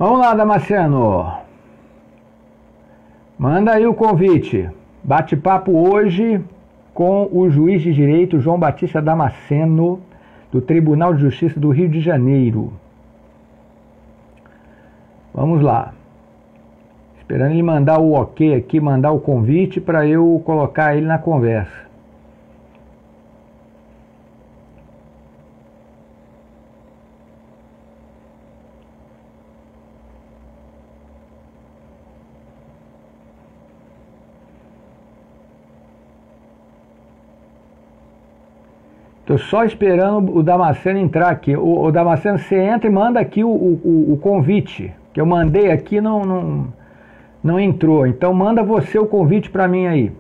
Vamos lá, Damasceno. Manda aí o convite. Bate-papo hoje com o juiz de direito João Batista Damasceno, do Tribunal de Justiça do Rio de Janeiro. Vamos lá. Esperando ele mandar o ok aqui, mandar o convite para eu colocar ele na conversa. Estou só esperando o Damasceno entrar aqui. O Damasceno, você entra e manda aqui o convite, que eu mandei aqui, não entrou. Então manda você o convite para mim aí.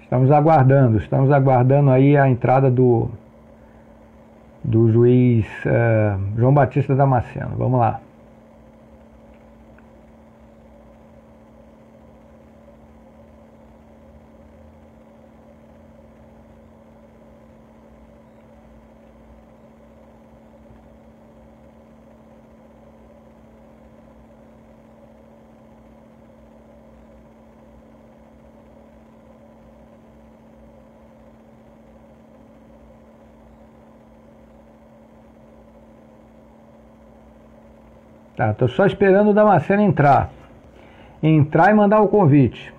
Estamos aguardando aí a entrada do juiz João Batista Damasceno. Vamos lá. Tá, tô só esperando o Damasceno entrar. Entrar e mandar o convite.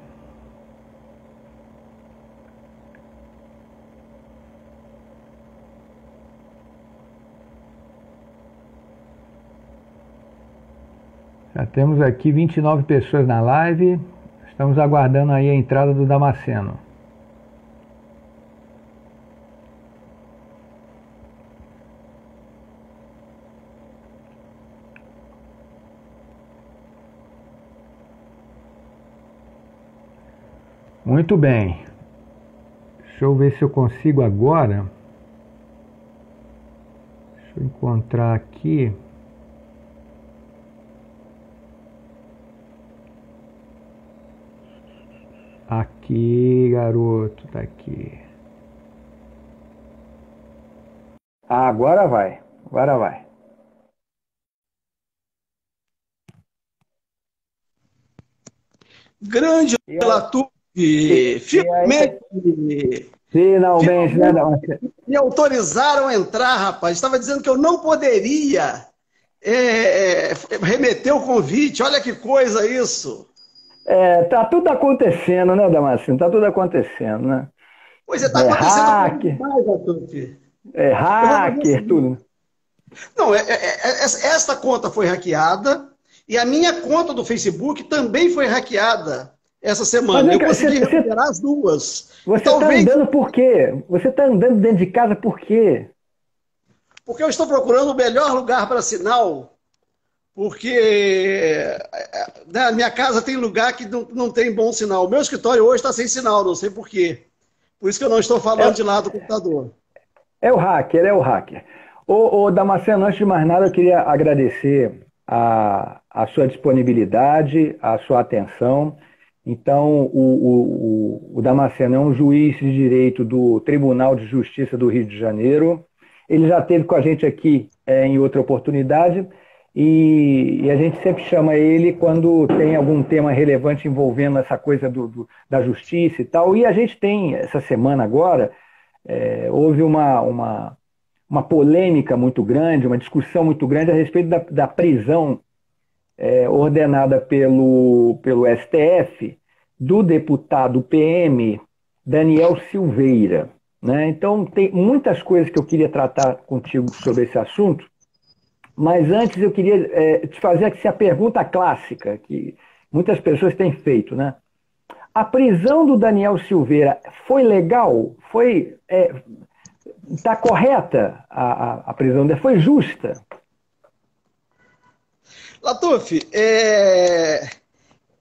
Já temos aqui 29 pessoas na live. Estamos aguardando aí a entrada do Damasceno. Muito bem. Deixa eu ver se eu consigo agora. Deixa eu encontrar aqui. Aqui, garoto, tá aqui. Ah, agora vai. Agora vai. Grande relator. Finalmente, né, Damasceno? Me autorizaram a entrar, rapaz. Estava dizendo que eu não poderia remeter o convite. Olha que coisa isso. Tá tudo acontecendo, né, Damasceno? Tá tudo acontecendo, né? Pois é, tá acontecendo mais, hacker, tudo. Não, esta conta foi hackeada e a minha conta do Facebook também foi hackeada. Essa semana. Eu consegui recuperar as duas. Você está andando por quê? Você está andando dentro de casa por quê? Porque eu estou procurando o melhor lugar para sinal. Porque na minha casa tem lugar que não tem bom sinal. O meu escritório hoje está sem sinal, não sei por quê. Por isso que eu não estou falando de lá do computador. É o hacker. Ô Damasceno, antes de mais nada, eu queria agradecer a sua disponibilidade, a sua atenção. Então, o Damasceno é um juiz de direito do Tribunal de Justiça do Rio de Janeiro. Ele já esteve com a gente aqui em outra oportunidade e a gente sempre chama ele quando tem algum tema relevante envolvendo essa coisa da justiça e tal. E a gente tem, essa semana agora, houve uma polêmica muito grande, uma discussão muito grande a respeito da prisão ordenada pelo STF do deputado PM Daniel Silveira, né? Então tem muitas coisas que eu queria tratar contigo sobre esse assunto, mas antes eu queria te fazer aqui a pergunta clássica que muitas pessoas têm feito, né? A prisão do Daniel Silveira foi legal? Está correta a prisão dele? Foi justa? Latuf,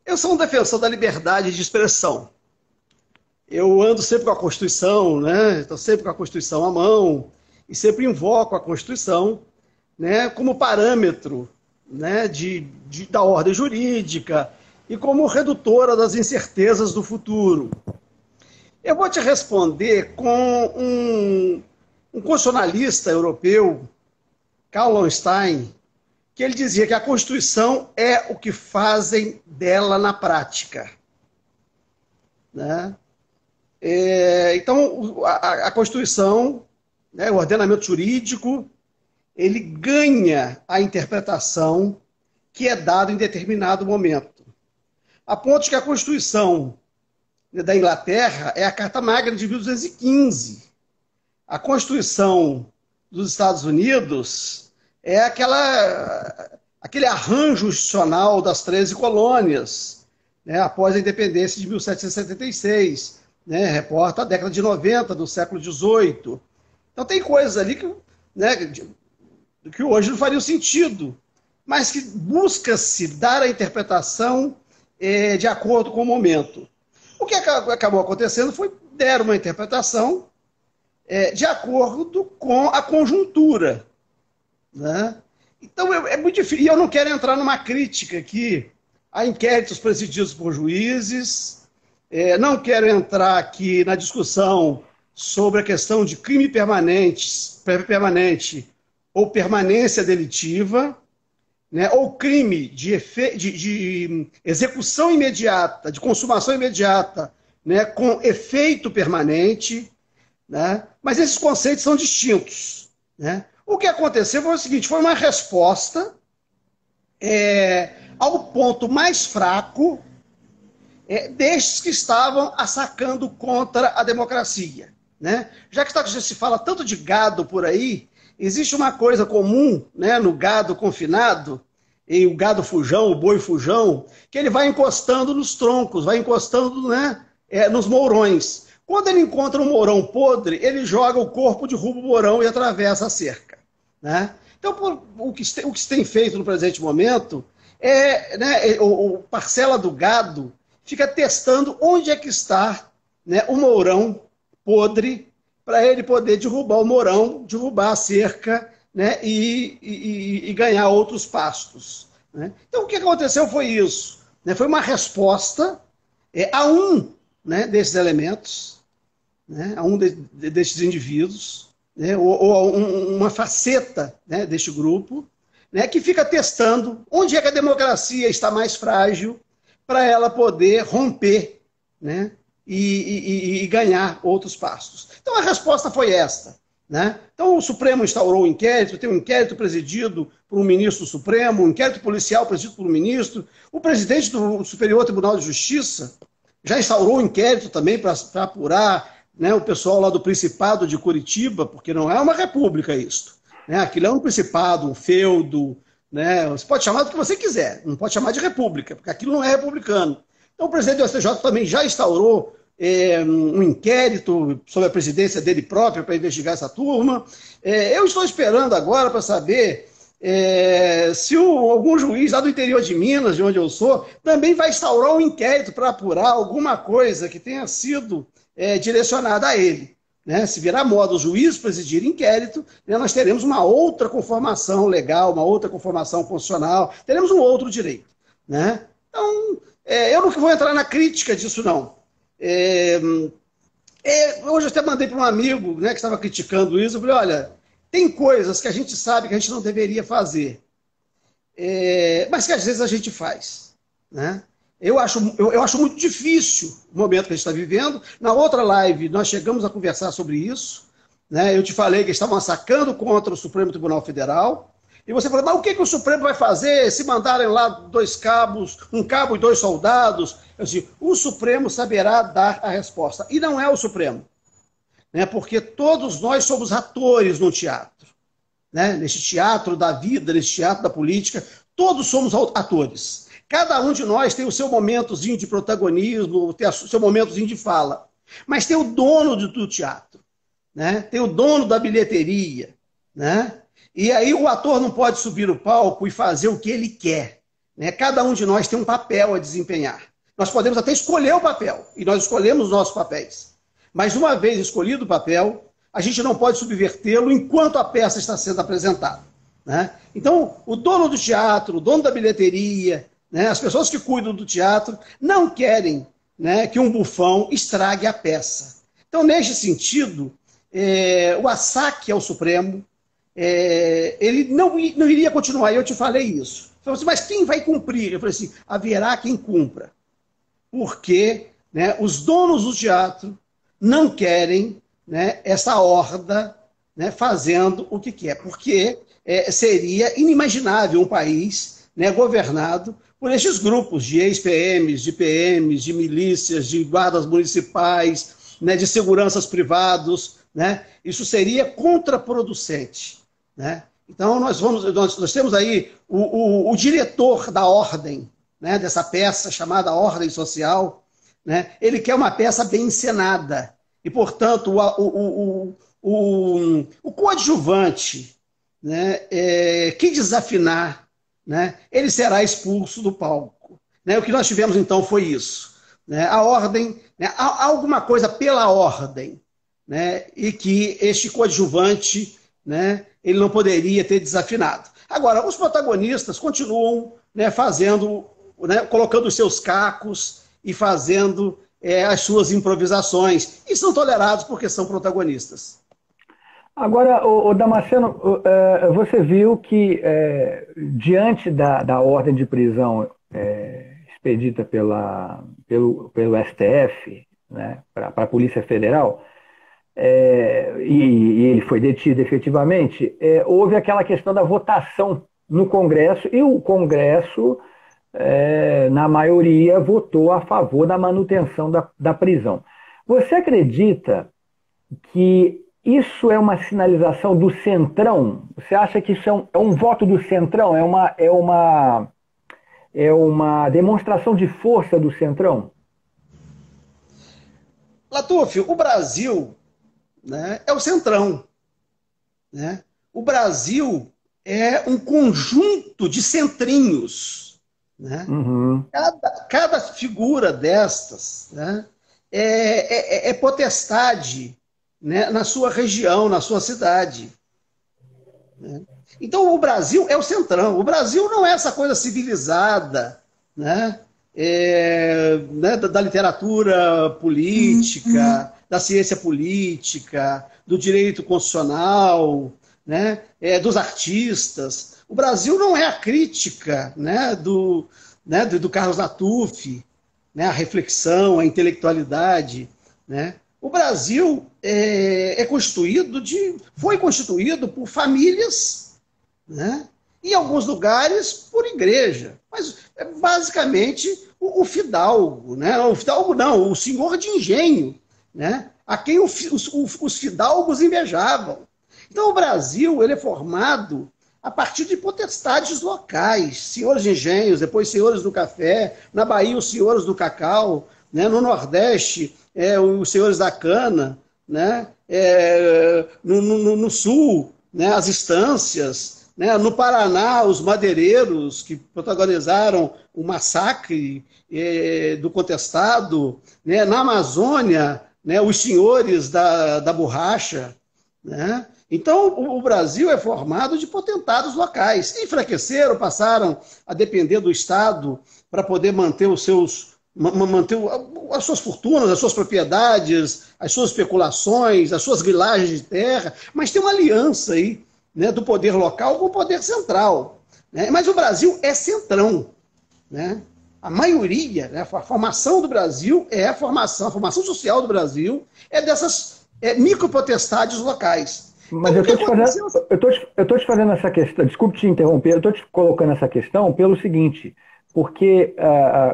eu sou um defensor da liberdade de expressão. Eu ando sempre com a Constituição, né? Estou sempre com a Constituição à mão e sempre invoco a Constituição, né, como parâmetro, né, da ordem jurídica e como redutora das incertezas do futuro. Eu vou te responder com um constitucionalista europeu, Karl Lowenstein, que ele dizia que a Constituição é o que fazem dela na prática. Né? Então, a Constituição, né, o ordenamento jurídico, ele ganha a interpretação que é dada em determinado momento. A ponto que a Constituição da Inglaterra é a Carta Magna de 1215. A Constituição dos Estados Unidos é aquele arranjo institucional das 13 colônias, né, após a independência de 1776, né, reporta a década de 90 do século XVIII. Então tem coisas ali que, né, que hoje não faria sentido, mas que busca-se dar a interpretação de acordo com o momento. O que acabou acontecendo foi dar uma interpretação de acordo com a conjuntura. Né? Então é muito difícil, e eu não quero entrar numa crítica aqui a inquéritos presididos por juízes, não quero entrar aqui na discussão sobre a questão de crime permanente ou permanência delitiva, né, ou crime de execução imediata, de consumação imediata, né, com efeito permanente, né, mas esses conceitos são distintos. Né? O que aconteceu foi o seguinte, foi uma resposta ao ponto mais fraco destes que estavam assacando contra a democracia. Né? Já que se fala tanto de gado por aí, existe uma coisa comum, né, no gado confinado, e o gado fujão, o boi fujão, que ele vai encostando nos troncos, vai encostando, né, nos mourões. Quando ele encontra um mourão podre, ele joga o corpo, derruba o mourão e atravessa a cerca. Né? Então, o que se tem feito no presente momento né, o parcela do gado fica testando onde é que está, né, o mourão podre, para ele poder derrubar o mourão, derrubar a cerca, né, e ganhar outros pastos. Né? Então, o que aconteceu foi isso. Né? Foi uma resposta a né, desses elementos, né, a desses indivíduos, né, ou a uma faceta, né, deste grupo, né, que fica testando onde é que a democracia está mais frágil para ela poder romper, né, e ganhar outros pastos. Então a resposta foi esta. Né? Então o Supremo instaurou um inquérito, tem um inquérito presidido por um ministro do Supremo, um inquérito policial presidido por um ministro, o presidente do Superior Tribunal de Justiça já instaurou um inquérito também para apurar, né, o pessoal lá do Principado de Curitiba, porque não é uma república isto. Né? Aquilo é um principado, um feudo, né? Você pode chamar do que você quiser, não pode chamar de república, porque aquilo não é republicano. Então o presidente do STJ também já instaurou um inquérito sobre a presidência dele próprio para investigar essa turma. Eu estou esperando agora para saber se algum juiz lá do interior de Minas, de onde eu sou, também vai instaurar um inquérito para apurar alguma coisa que tenha sido direcionada a ele. Né? Se virar moda o juiz presidir inquérito, né, nós teremos uma outra conformação legal, uma outra conformação constitucional, teremos um outro direito. Né? Então, eu não vou entrar na crítica disso, não. Hoje eu até mandei para um amigo, né, que estava criticando isso, eu falei, olha, tem coisas que a gente sabe que a gente não deveria fazer, mas que às vezes a gente faz. Né? Eu acho muito difícil o momento que a gente está vivendo. Na outra live nós chegamos a conversar sobre isso. Né? Eu te falei que estavam sacando contra o Supremo Tribunal Federal. E você falou, mas o que o Supremo vai fazer se mandarem lá 2 cabos, 1 cabo e 2 soldados? Eu disse, o Supremo saberá dar a resposta. E não é o Supremo. Né? Porque todos nós somos atores no teatro. Né? Neste teatro da vida, neste teatro da política, todos somos atores. Cada um de nós tem o seu momentozinho de protagonismo, tem o seu momentozinho de fala. Mas tem o dono do teatro. Né? Tem o dono da bilheteria. Né? E aí o ator não pode subir no palco e fazer o que ele quer. Né? Cada um de nós tem um papel a desempenhar. Nós podemos até escolher o papel, e nós escolhemos os nossos papéis. Mas uma vez escolhido o papel, a gente não pode subvertê-lo enquanto a peça está sendo apresentada, né? Então, o dono do teatro, o dono da bilheteria, né, as pessoas que cuidam do teatro, não querem, né, que um bufão estrague a peça. Então, neste sentido, o assaque ao Supremo, ele não iria continuar. Eu te falei isso. Eu falei assim, mas quem vai cumprir? Eu falei assim, haverá quem cumpra. Porque, né, os donos do teatro não querem, né, essa horda, né, fazendo o que quer. Porque seria inimaginável um país, né, governado por estes grupos de ex-PMs, de PMs, de milícias, de guardas municipais, né, de seguranças privados, né? Isso seria contraproducente, né? Então nós temos aí o diretor da ordem, né, dessa peça chamada Ordem Social, né? Ele quer uma peça bem encenada e, portanto, o coadjuvante, né, que desafinar, né, ele será expulso do palco, né? O que nós tivemos então foi isso, né? A ordem, né, há alguma coisa pela ordem, né, e que este coadjuvante, né, ele não poderia ter desafinado. Agora, os protagonistas continuam, né, fazendo, né, colocando os seus cacos e fazendo as suas improvisações, e são tolerados porque são protagonistas. Agora, o Damasceno, você viu que, diante da ordem de prisão expedita pelo STF, né, para a Polícia Federal, e ele foi detido efetivamente, houve aquela questão da votação no Congresso, e o Congresso, na maioria, votou a favor da manutenção da prisão. Você acredita que isso é uma sinalização do Centrão? Você acha que isso é um voto do Centrão? É uma demonstração de força do Centrão? Latuf, o Brasil, né, é o Centrão, né? O Brasil é um conjunto de centrinhos, né? Uhum. Cada figura destas, né, é potestade, né, na sua região, na sua cidade, né? Então o Brasil é o Centrão. O Brasil não é essa coisa civilizada, né, né, da literatura política, da ciência política, do direito constitucional, né, dos artistas. O Brasil não é a crítica, né, do Carlos Latuf, né, a reflexão, a intelectualidade, né? O Brasil foi constituído por famílias, né, em alguns lugares por igreja, mas basicamente o fidalgo, né? O fidalgo não, o senhor de engenho, né, a quem os fidalgos invejavam. Então o Brasil ele é formado a partir de potestades locais, senhores de engenhos, depois senhores do café, na Bahia os senhores do cacau, né, no Nordeste os senhores da cana, né, no Sul, né, as estâncias, né, no Paraná os madeireiros que protagonizaram o massacre do contestado, né, na Amazônia, né, os senhores da borracha, né? Então, o Brasil é formado de potentados locais. Enfraqueceram, passaram a depender do Estado para poder manter as suas fortunas, as suas propriedades, as suas especulações, as suas vilagens de terra, mas tem uma aliança aí, né, do poder local com o poder central, né? Mas o Brasil é centrão, né? A maioria, né, a formação do Brasil a formação social do Brasil é dessas micropotestades locais. Mas então, eu estou te fazendo essa questão, desculpe te interromper, eu estou te colocando essa questão pelo seguinte, porque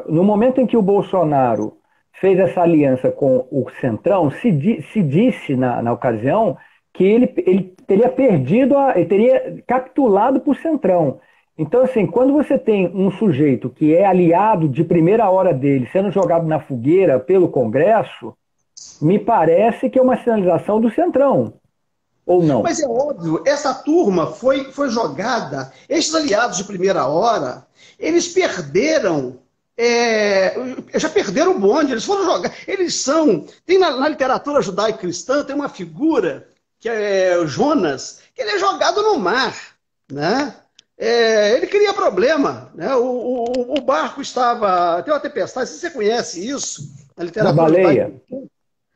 no momento em que o Bolsonaro fez essa aliança com o Centrão, se disse na ocasião que ele teria perdido, ele teria capitulado para o Centrão. Então, assim, quando você tem um sujeito que é aliado de primeira hora dele sendo jogado na fogueira pelo Congresso, me parece que é uma sinalização do Centrão. Ou não? Mas é óbvio, essa turma foi jogada, esses aliados de primeira hora, eles perderam, já perderam o bonde, eles foram jogar. Eles são. Tem na literatura judaico-cristã, tem uma figura que é Jonas, que ele é jogado no mar, né? Ele cria problema, né? O barco estava. Tem uma tempestade, se você conhece isso, na Da literatura baleia. judaico-cristã.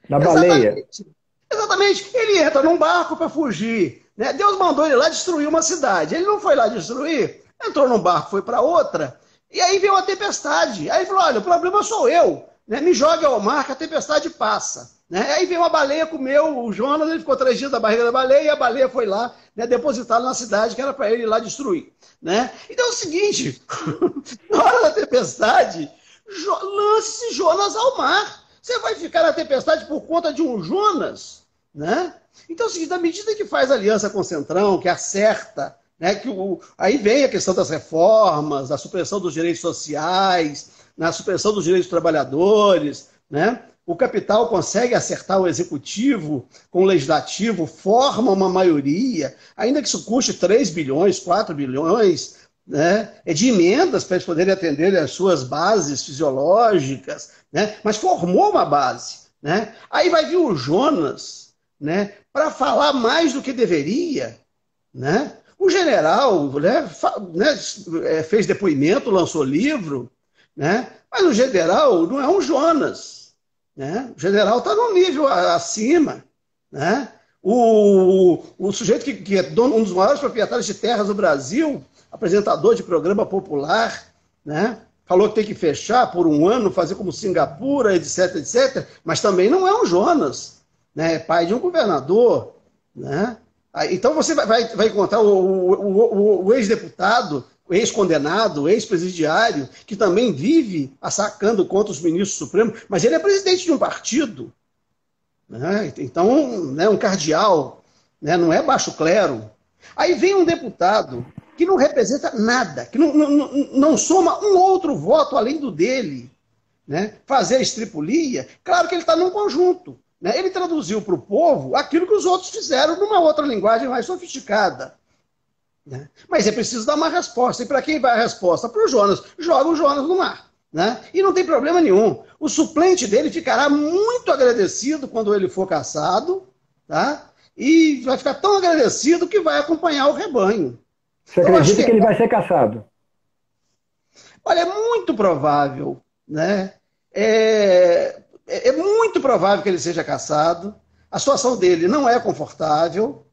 Da baleia. Exatamente. Exatamente. Ele entra num barco para fugir. Né? Deus mandou ele lá destruir uma cidade. Ele não foi lá destruir, entrou num barco, foi para outra. E aí veio a tempestade. Aí ele falou: olha, o problema sou eu. Né? Me jogue ao mar que a tempestade passa. Né? Aí veio uma baleia, comeu o Jonas, ele ficou 3 dias na barriga da baleia e a baleia foi lá, né, depositá-lo na cidade que era para ele ir lá destruir. Né? Então é o seguinte: na hora da tempestade, lance-se Jonas ao mar. Você vai ficar na tempestade por conta de um Jonas? Né? Então é o seguinte: à medida que faz aliança com o Centrão, que acerta, né, aí vem a questão das reformas, da supressão dos direitos sociais, na supressão dos direitos dos trabalhadores, né? O capital consegue acertar o executivo com o legislativo, forma uma maioria, ainda que isso custe 3 bilhões, 4 bilhões, né, de emendas para eles poderem atender às suas bases fisiológicas, né, mas formou uma base. Né? Aí vai vir o Jonas, né, para falar mais do que deveria. Né? O general, fez depoimento, lançou livro, né, mas o general não é um Jonas. Né? O general está num nível acima. Né? O sujeito que é dono, um dos maiores proprietários de terras do Brasil, apresentador de programa popular, né? Falou que tem que fechar por 1 ano, fazer como Singapura, etc, etc, mas também não é um Jonas. Né? É pai de um governador. Né? Então você vai encontrar o ex-deputado, o ex-condenado, o ex-presidiário, que também vive assacando contra os ministros supremos, mas ele é presidente de um partido. Né? Então, né, um cardeal, né, não é baixo clero. Aí vem um deputado que não representa nada, que não soma um outro voto além do dele, né, fazer a estripulia. Claro que ele está num conjunto. Né? Ele traduziu para o povo aquilo que os outros fizeram numa outra linguagem mais sofisticada. Né? Mas é preciso dar uma resposta. E para quem vai a resposta? Para o Jonas. Joga o Jonas no mar. Né? E não tem problema nenhum. O suplente dele ficará muito agradecido quando ele for caçado, tá? E vai ficar tão agradecido que vai acompanhar o rebanho. Você acredita que ele vai ser caçado? Olha, é muito provável. Né? É muito provável que ele seja caçado. A situação dele não é confortável.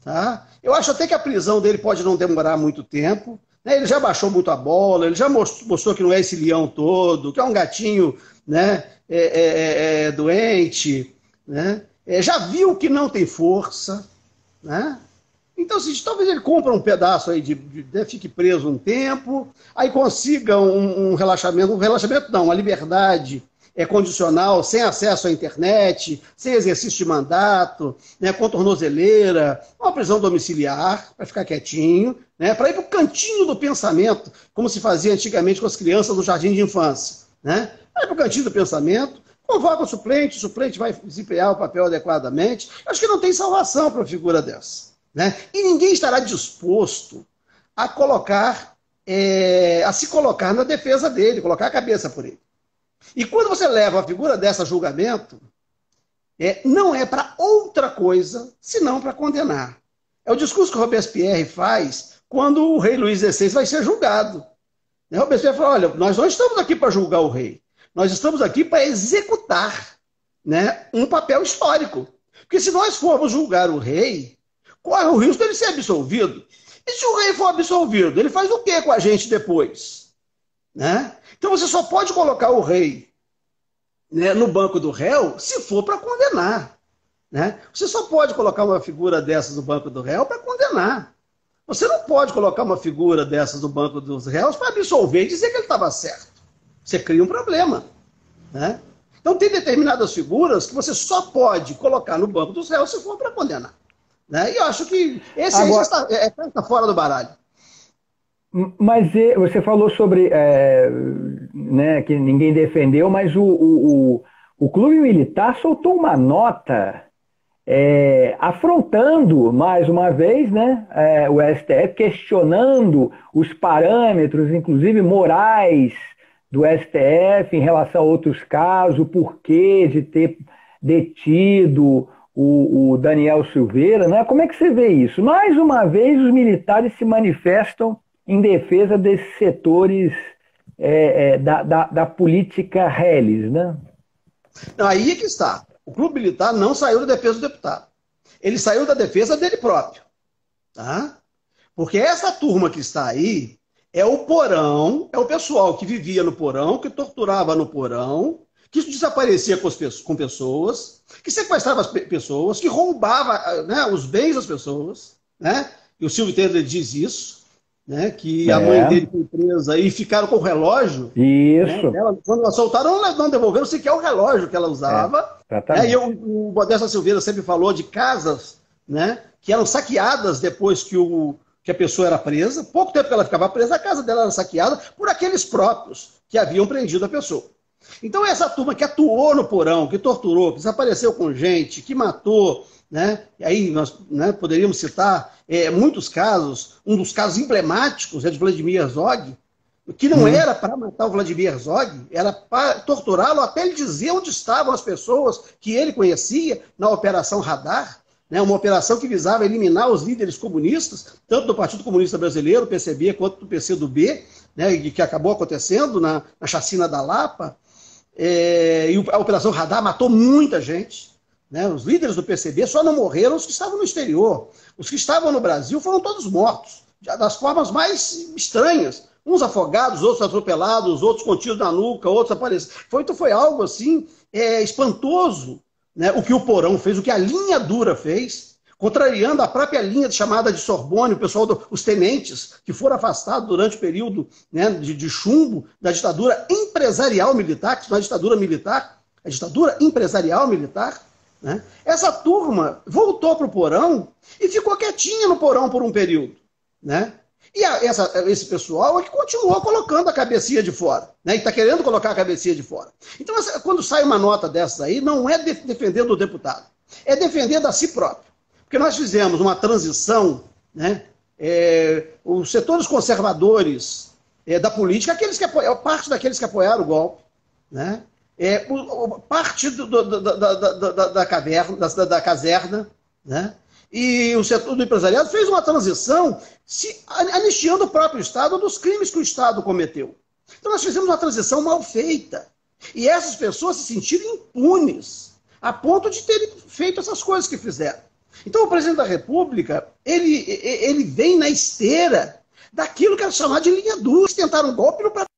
Tá? Eu acho até que a prisão dele pode não demorar muito tempo. Né? Ele já baixou muito a bola, ele já mostrou que não é esse leão todo, que é um gatinho, né, doente, né? Já viu que não tem força. Né? Então, assim, talvez ele compre um pedaço aí, fique preso um tempo, aí consiga um relaxamento não, uma liberdade condicional, sem acesso à internet, sem exercício de mandato, né, com tornozeleira, uma prisão domiciliar, para ficar quietinho, né, para ir para o cantinho do pensamento, como se fazia antigamente com as crianças do jardim de infância. Né? Vai para o cantinho do pensamento, convoca o suplente vai desempenhar o papel adequadamente. Acho que não tem salvação para uma figura dessa. Né? E ninguém estará disposto a se colocar na defesa dele, colocar a cabeça por ele. E quando você leva uma figura dessa a julgamento, não é para outra coisa, senão para condenar. É o discurso que o Robespierre faz quando o rei Luís XVI vai ser julgado. O Robespierre fala: olha, nós não estamos aqui para julgar o rei, nós estamos aqui para executar, né, um papel histórico. Porque se nós formos julgar o rei, corre o risco dele ser absolvido. E se o rei for absolvido, ele faz o que com a gente depois? Né? Então você só pode colocar o rei, né, no banco do réu se for para condenar. Né? Você só pode colocar uma figura dessas no banco do réu para condenar. Você não pode colocar uma figura dessas no banco dos réus para absolver e dizer que ele estava certo. Você cria um problema. Né? Então tem determinadas figuras que você só pode colocar no banco dos réus se for para condenar. Né? E eu acho que esse aí está fora do baralho. Mas você falou sobre né, que ninguém defendeu, mas o clube militar soltou uma nota afrontando, mais uma vez, né, o STF, questionando os parâmetros, inclusive morais, do STF em relação a outros casos, o porquê de ter detido o Daniel Silveira, né? Como é que você vê isso? Mais uma vez, os militares se manifestam em defesa desses setores da política reles, né? Não, aí é que está. O Clube Militar não saiu da defesa do deputado. Ele saiu da defesa dele próprio. Tá? Porque essa turma que está aí é o porão, é o pessoal que vivia no porão, que torturava no porão, que desaparecia com pessoas, que sequestrava as pessoas, que roubava, né, os bens das pessoas, né? E o Silvio Taylor diz isso, né, que a mãe dele foi presa e ficaram com o relógio. Isso. Né, quando ela soltaram, não devolveram sequer o relógio que ela usava. E o Modesto Silveira sempre falou de casas, né, que eram saqueadas depois que a pessoa era presa. Pouco tempo que ela ficava presa, a casa dela era saqueada por aqueles próprios que haviam prendido a pessoa. Então essa turma que atuou no porão, que torturou, que desapareceu com gente, que matou, né? E aí nós, né, poderíamos citar muitos casos. Um dos casos emblemáticos é de Vladimir Herzog, que não era para matar o Vladimir Herzog, era para torturá-lo até ele dizer onde estavam as pessoas que ele conhecia na Operação Radar, né, uma operação que visava eliminar os líderes comunistas, tanto do Partido Comunista Brasileiro, PCB, quanto do PCdoB, né, e que acabou acontecendo na chacina da Lapa. E a Operação Radar matou muita gente. Né? Os líderes do PCB só não morreram os que estavam no exterior. Os que estavam no Brasil foram todos mortos, das formas mais estranhas. Uns afogados, outros atropelados, outros com tiros na nuca, outros apareceram. Foi algo assim espantoso, né? O que o Porão fez, o que a linha dura fez, contrariando a própria linha chamada de Sorbonne, o pessoal, os tenentes que foram afastados durante o período, né, de chumbo da ditadura empresarial militar, que não é ditadura militar, é ditadura empresarial militar. Né? Essa turma voltou para o porão e ficou quietinha no porão por um período. Né? E esse pessoal é que continuou colocando a cabecinha de fora. Né? E está querendo colocar a cabecinha de fora. Então, quando sai uma nota dessas aí, não é defendendo o deputado, é defendendo a si próprio. Porque nós fizemos uma transição, né? Os setores conservadores da política, aqueles que parte daqueles que apoiaram o golpe, né? Parte da caserna, né? E o setor do empresariado fez uma transição anistiando o próprio Estado dos crimes que o Estado cometeu. Então nós fizemos uma transição mal feita. E essas pessoas se sentiram impunes, a ponto de terem feito essas coisas que fizeram. Então o presidente da República, ele vem na esteira daquilo que era chamado de linha dura. Eles tentaram um golpe no próprio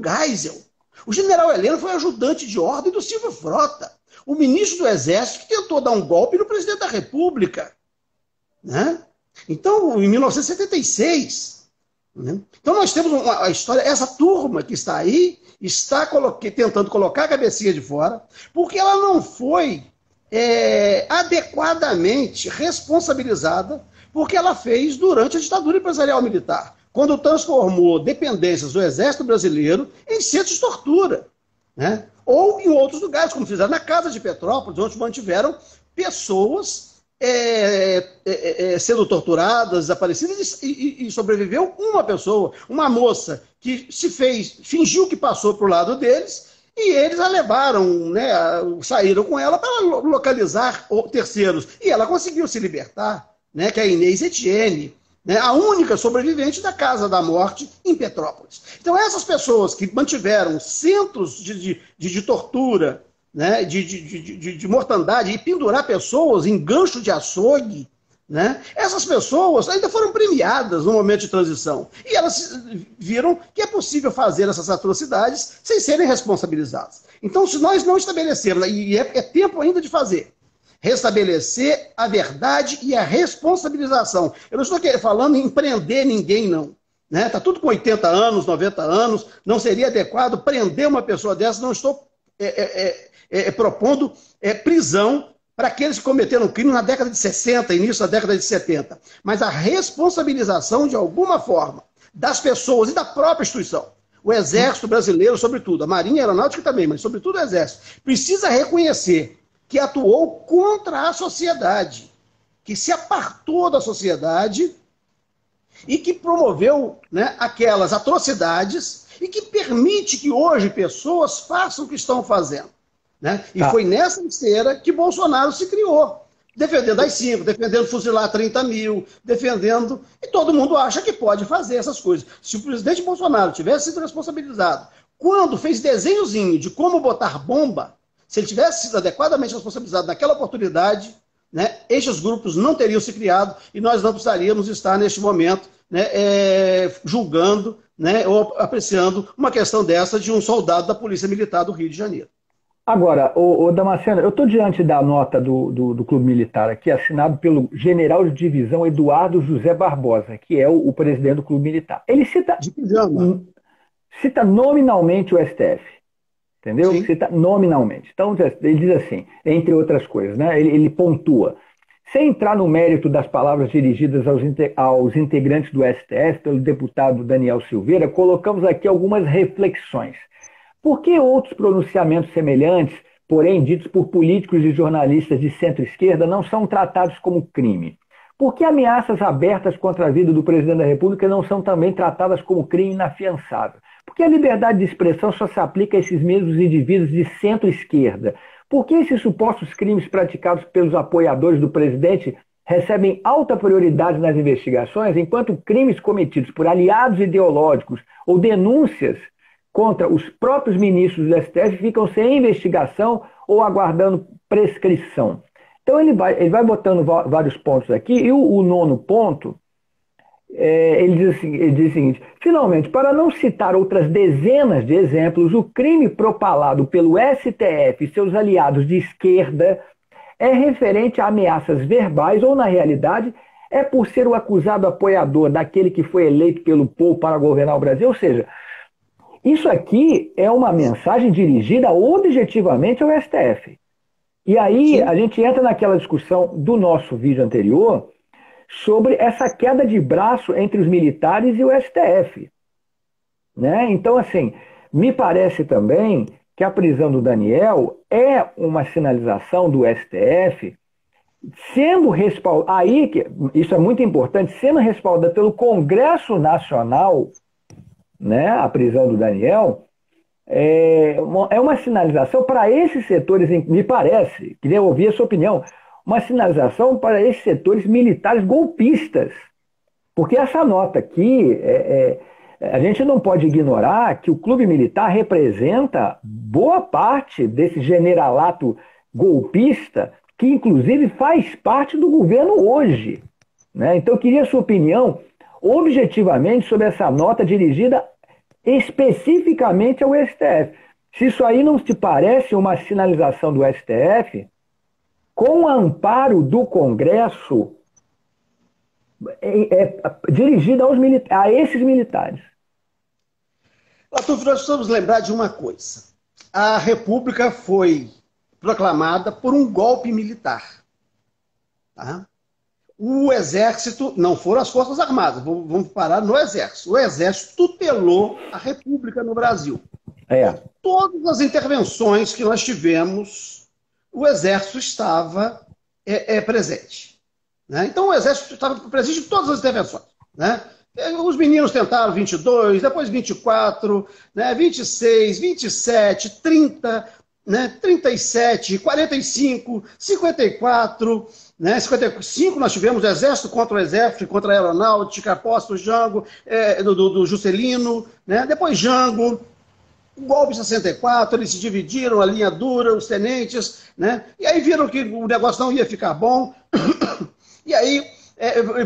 Geisel. O general Heleno foi ajudante de ordem do Silvio Frota. O ministro do Exército que tentou dar um golpe no presidente da República. Né? Então, em 1976. Né? Então nós temos a história, essa turma que está aí, está tentando colocar a cabecinha de fora, porque ela não foi adequadamente responsabilizada porque ela fez durante a ditadura empresarial militar, quando transformou dependências do Exército Brasileiro em centros de tortura. Né? Ou em outros lugares, como fizeram na Casa de Petrópolis, onde mantiveram pessoas sendo torturadas, desaparecidas, e sobreviveu uma pessoa, uma moça, que fingiu que passou para o lado deles, e eles a levaram, né, saíram com ela para localizar terceiros. E ela conseguiu se libertar, né, que é a Inês Etienne, né, a única sobrevivente da Casa da Morte em Petrópolis. Então essas pessoas que mantiveram centros de tortura, né, de mortandade, e pendurar pessoas em gancho de açougue, né, essas pessoas ainda foram premiadas no momento de transição. E elas viram que é possível fazer essas atrocidades sem serem responsabilizadas. Então, se nós não estabelecermos, e é tempo ainda de fazer, restabelecer a verdade e a responsabilização. Eu não estou falando em prender ninguém, não. Né? Tá tudo com 80 anos, 90 anos, não seria adequado prender uma pessoa dessa, não estou propondo prisão para aqueles que cometeram crime na década de 60, início da década de 70. Mas a responsabilização, de alguma forma, das pessoas e da própria instituição. O Exército Brasileiro, sobretudo, a Marinha Aeronáutica também, mas sobretudo o Exército, precisa reconhecer que atuou contra a sociedade, que se apartou da sociedade e que promoveu, né, aquelas atrocidades e que permite que hoje pessoas façam o que estão fazendo. Né? E foi nessa esteira que Bolsonaro se criou. Defendendo as 5, defendendo fuzilar 30 mil, defendendo... E todo mundo acha que pode fazer essas coisas. Se o presidente Bolsonaro tivesse sido responsabilizado quando fez desenhozinho de como botar bomba, se ele tivesse sido adequadamente responsabilizado naquela oportunidade, né, estes grupos não teriam se criado e nós não precisaríamos estar neste momento, né, julgando, né, ou apreciando uma questão dessa de um soldado da Polícia Militar do Rio de Janeiro. Agora, Damasceno, eu estou diante da nota do Clube Militar aqui, assinado pelo general de divisão Eduardo José Barbosa, que é o presidente do Clube Militar. Ele cita nominalmente o STF, entendeu? Sim. Cita nominalmente. Então, ele diz assim, entre outras coisas, né? Ele pontua. Sem entrar no mérito das palavras dirigidas aos integrantes do STF, pelo deputado Daniel Silveira, colocamos aqui algumas reflexões. Por que outros pronunciamentos semelhantes, porém ditos por políticos e jornalistas de centro-esquerda, não são tratados como crime? Por que ameaças abertas contra a vida do presidente da República não são também tratadas como crime inafiançável? Por que a liberdade de expressão só se aplica a esses mesmos indivíduos de centro-esquerda? Por que esses supostos crimes praticados pelos apoiadores do presidente recebem alta prioridade nas investigações, enquanto crimes cometidos por aliados ideológicos ou denúncias contra os próprios ministros do STF ficam sem investigação ou aguardando prescrição? Então ele vai botando vários pontos aqui, e o nono ponto, ele diz o seguinte: finalmente, para não citar outras dezenas de exemplos, o crime propalado pelo STF e seus aliados de esquerda é referente a ameaças verbais ou, na realidade, é por ser o acusado apoiador daquele que foi eleito pelo povo para governar o Brasil. Ou seja, isso aqui é uma mensagem dirigida objetivamente ao STF. E aí Sim. A gente entra naquela discussão do nosso vídeo anterior sobre essa queda de braço entre os militares e o STF. Né? Então, assim, me parece também que a prisão do Daniel é uma sinalização do STF sendo respaldada, isso é muito importante, sendo respaldada pelo Congresso Nacional, né, a prisão do Daniel, é uma sinalização para esses setores, me parece, queria ouvir a sua opinião, uma sinalização para esses setores militares golpistas. Porque essa nota aqui, a gente não pode ignorar que o Clube Militar representa boa parte desse generalato golpista, que inclusive faz parte do governo hoje. Né? Então eu queria a sua opinião objetivamente sobre essa nota dirigida especificamente ao STF. Se isso aí não te parece uma sinalização do STF, com o amparo do Congresso, dirigida a esses militares. Latufo, nós precisamos lembrar de uma coisa. A República foi proclamada por um golpe militar. Tá? O Exército, não foram as Forças Armadas, vamos parar no Exército. O Exército tutelou a República no Brasil. Todas as intervenções que nós tivemos, o Exército estava presente. Né? Então o Exército estava presente em todas as intervenções. Né? Os meninos tentaram 22, depois 24, né? 26, 27, 30, né? 37, 45, 54... Né? 55 nós tivemos o Exército contra o Exército, contra a Aeronáutica, Apóstolo Jango, do Juscelino, né? Depois Jango, o golpe de 64, eles se dividiram, a linha dura, os tenentes, né? E aí viram que o negócio não ia ficar bom, e aí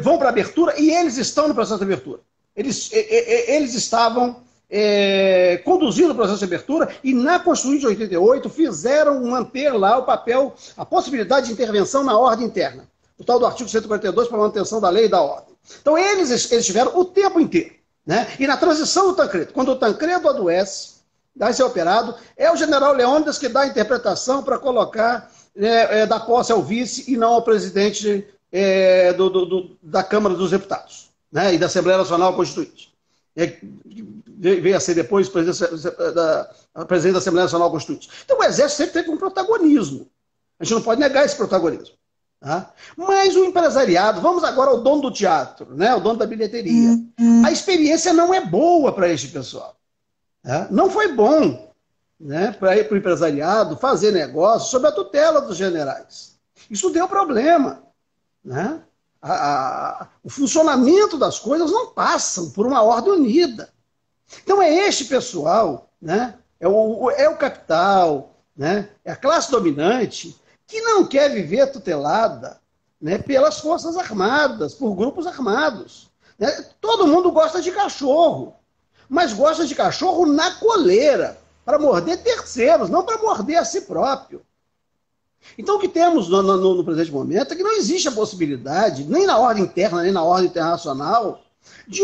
vão para a abertura, e eles estão no processo de abertura. Eles estavam conduzindo o processo de abertura, e na Constituinte de 88 fizeram manter lá o papel, a possibilidade de intervenção na ordem interna. O tal do artigo 142 para a manutenção da lei e da ordem. Então eles tiveram o tempo inteiro. Né? E na transição do Tancredo, quando o Tancredo adoece, vai ser operado, é o general Leônidas que dá a interpretação para colocar, da posse ao vice e não ao presidente da Câmara dos Deputados, né? E da Assembleia Nacional Constituinte. Veio a ser depois presidente da Assembleia Nacional Constituinte. Então o Exército sempre teve um protagonismo. A gente não pode negar esse protagonismo. Tá? Mas o empresariado, vamos agora ao dono do teatro, né? O dono da bilheteria. A experiência não é boa para este pessoal. né? Não foi bom, né, para o empresariado fazer negócio sob a tutela dos generais. Isso deu problema. Né? O funcionamento das coisas não passam por uma ordem unida. Então é este pessoal, né, é o capital, né, é a classe dominante que não quer viver tutelada, né, pelas forças armadas, por grupos armados. Né? Todo mundo gosta de cachorro, mas gosta de cachorro na coleira, para morder terceiros, não para morder a si próprio. Então, o que temos no presente momento é que não existe a possibilidade, nem na ordem interna, nem na ordem internacional, de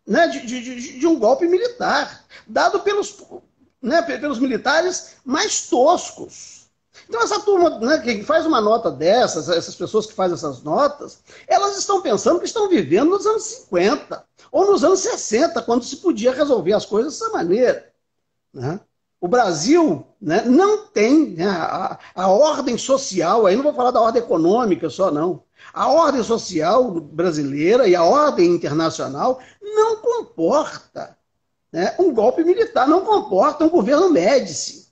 de um golpe militar, dado pelos militares mais toscos. Então, essa turma, né, que faz uma nota dessas, essas pessoas que fazem essas notas, elas estão pensando que estão vivendo nos anos 50 ou nos anos 60, quando se podia resolver as coisas dessa maneira. Né? O Brasil, né, não tem, né, a ordem social, aí não vou falar da ordem econômica só, não. A ordem social brasileira e a ordem internacional não comporta, né, um golpe militar, não comporta um governo Médici.